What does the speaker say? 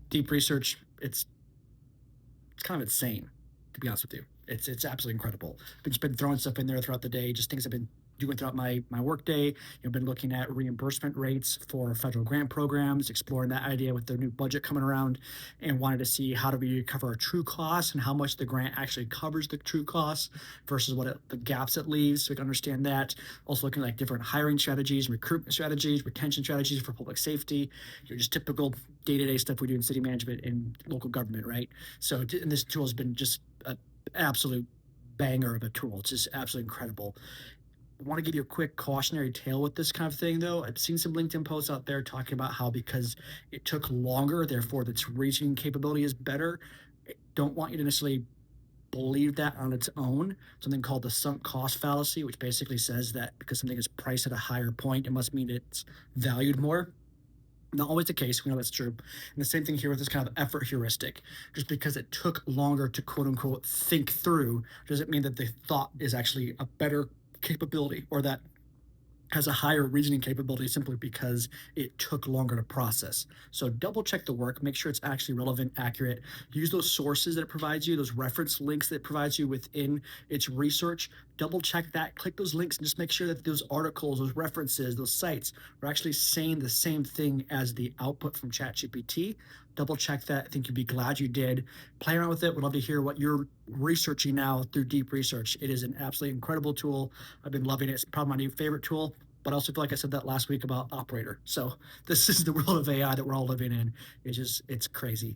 Deep research, it's kind of insane, to be honest with you. It's absolutely incredible. I've just been throwing stuff in there throughout the day, just things I've been doing throughout my work day. Been looking at reimbursement rates for federal grant programs, exploring that idea with the new budget coming around, and wanted to see how do we cover our true costs and how much the grant actually covers the true costs versus the gaps it leaves, so we can understand that. Also looking at like different hiring strategies, recruitment strategies, retention strategies for public safety, just typical day-to-day stuff we do in city management and local government, right? So and this tool has been just an absolute banger of a tool. It's just absolutely incredible. I want to give you a quick cautionary tale with this kind of thing, though. I've seen some LinkedIn posts out there talking about how because it took longer, therefore its reasoning capability is better. I don't want you to necessarily believe that on its own. Something called the sunk cost fallacy, which basically says that because something is priced at a higher point, it must mean it's valued more. Not always the case. We know that's true. And the same thing here with this kind of effort heuristic. Just because it took longer to quote unquote think through doesn't mean that the thought is actually a better capability or that has a higher reasoning capability simply because it took longer to process. So double check the work, make sure it's actually relevant, accurate. Use those sources that it provides you, those reference links that it provides you within its research. Double check that, click those links, and just make sure that those articles, those references, those sites are actually saying the same thing as the output from ChatGPT. Double check that. I think you'd be glad you did. Play around with it. Would love to hear what you're researching now through deep research. It is an absolutely incredible tool. I've been loving it. It's probably my new favorite tool, but I also feel like I said that last week about operator. So this is the world of AI that we're all living in. It's crazy.